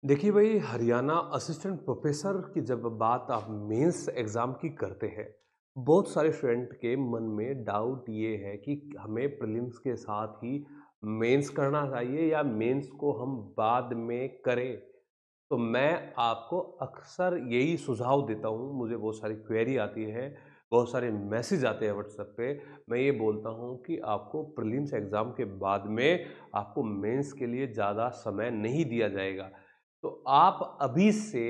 देखिए भाई, Haryana assistant professor की जब बात आप मेंस एग्ज़ाम की करते हैं, बहुत सारे स्टूडेंट के मन में डाउट ये है कि हमें प्रीलिम्स के साथ ही मेंस करना चाहिए या मेंस को हम बाद में करें। तो मैं आपको अक्सर यही सुझाव देता हूँ, मुझे बहुत सारी क्वेरी आती है, बहुत सारे मैसेज आते हैं व्हाट्सएप पे। मैं ये बोलता हूँ कि आपको प्रीलिम्स एग्ज़ाम के बाद में आपको मेंस के लिए ज़्यादा समय नहीं दिया जाएगा। तो आप अभी से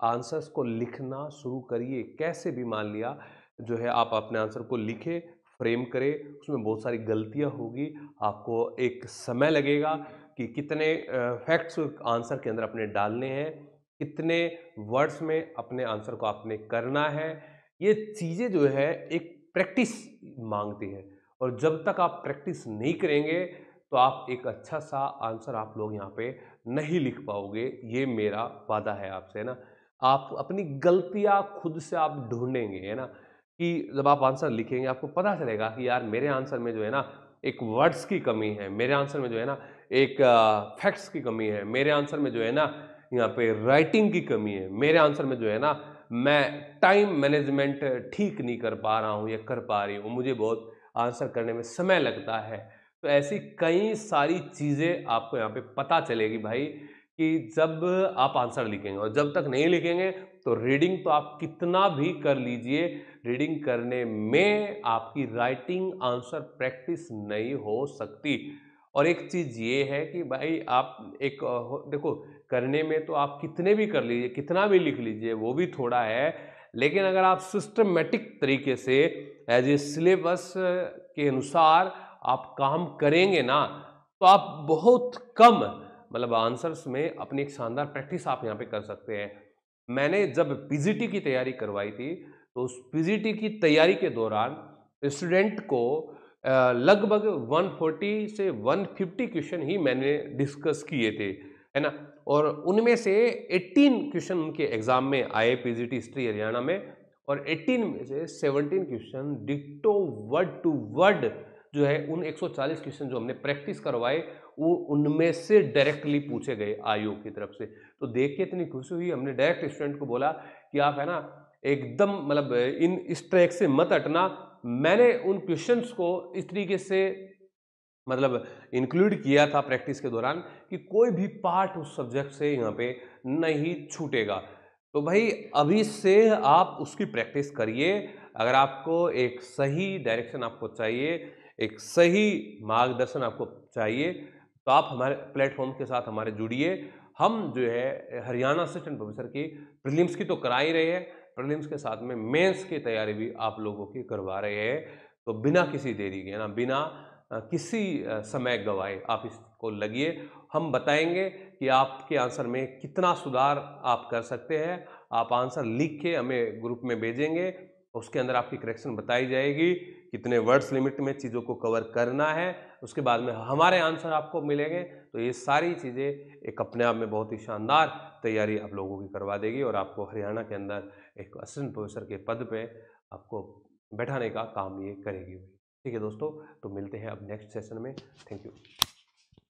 आंसर्स को लिखना शुरू करिए। कैसे भी मान लिया जो है आप अपने आंसर को लिखें, फ्रेम करें, उसमें बहुत सारी गलतियाँ होगी, आपको एक समय लगेगा कि कितने फैक्ट्स आंसर के अंदर अपने डालने हैं, कितने वर्ड्स में अपने आंसर को आपने करना है। ये चीज़ें जो है एक प्रैक्टिस माँगती है और जब तक आप प्रैक्टिस नहीं करेंगे, तो आप एक अच्छा-सा आंसर आप लोग यहाँ पे नहीं लिख पाओगे, ये मेरा वादा है आपसे, है ना? आप अपनी गलतियाँ खुद से आप ढूँढेंगे, है ना? कि जब आप आंसर लिखेंगे आपको पता चलेगा कि यार मेरे आंसर में जो है ना, एक वर्ड्स की कमी है, मेरे आंसर में जो है ना एक फैक्ट्स की कमी है, मेरे आंसर में जो है ना यहाँ पे राइटिंग की कमी है, मेरे आंसर में जो है ना मैं टाइम मैनेजमेंट ठीक नहीं कर पा रहा हूँ या कर पा रही हूँ, मुझे बहुत आंसर करने में समय लगता है। तो ऐसी कई सारी चीज़ें आपको यहाँ पे पता चलेगी भाई कि जब आप आंसर लिखेंगे और जब तक नहीं लिखेंगे तो रीडिंग तो आप कितना भी कर लीजिए, रीडिंग करने में आपकी राइटिंग आंसर प्रैक्टिस नहीं हो सकती। और एक चीज़ ये है कि भाई आप एक देखो करने में तो आप कितने भी कर लीजिए, कितना भी लिख लीजिए, वो भी थोड़ा है, लेकिन अगर आप सिस्टमैटिक तरीके से एज ए सिलेबस के अनुसार आप काम करेंगे ना, तो आप बहुत कम मतलब आंसर्स में अपनी एक शानदार प्रैक्टिस आप यहाँ पे कर सकते हैं। मैंने जब पीजीटी की तैयारी करवाई थी, तो उस पीजीटी की तैयारी के दौरान स्टूडेंट को लगभग 140 से 150 क्वेश्चन ही मैंने डिस्कस किए थे, है ना? और उनमें से 18 क्वेश्चन उनके एग्जाम में आए पीजीटी हिस्ट्री हरियाणा में और 18 में से 17 क्वेश्चन डिक्टो वर्ड टू वर्ड जो है उन 140 क्वेश्चन जो हमने प्रैक्टिस करवाए वो उनमें से डायरेक्टली पूछे गए आयोग की तरफ से। तो देख के इतनी खुशी हुई, हमने डायरेक्ट स्टूडेंट को बोला कि आप है ना एकदम मतलब इन इस ट्रैक से मत हटना। मैंने उन क्वेश्चंस को इस तरीके से मतलब इंक्लूड किया था प्रैक्टिस के दौरान कि कोई भी पार्ट उस सब्जेक्ट से यहाँ पे नहीं छूटेगा। तो भाई अभी से आप उसकी प्रैक्टिस करिए। अगर आपको एक सही डायरेक्शन आपको चाहिए, एक सही मार्गदर्शन आपको चाहिए, तो आप हमारे प्लेटफॉर्म के साथ हमारे जुड़िए। हम जो है हरियाणा असिस्टेंट प्रोफेसर की प्रीलिम्स की तो करा ही रहे हैं, प्रीलिम्स के साथ में मेंस की तैयारी भी आप लोगों की करवा रहे हैं। तो बिना किसी देरी के ना बिना किसी समय गँवाए आप इसको लगिए। हम बताएँगे कि आपके आंसर में कितना सुधार आप कर सकते हैं। आप आंसर लिख के हमें ग्रुप में भेजेंगे, उसके अंदर आपकी करेक्शन बताई जाएगी, कितने वर्ड्स लिमिट में चीज़ों को कवर करना है, उसके बाद में हमारे आंसर आपको मिलेंगे। तो ये सारी चीज़ें एक अपने आप में बहुत ही शानदार तैयारी आप लोगों की करवा देगी और आपको हरियाणा के अंदर एक असिस्टेंट प्रोफेसर के पद पे आपको बैठाने का काम ये करेगी। ठीक है दोस्तों, तो मिलते हैं अब नेक्स्ट सेशन में। Thank you.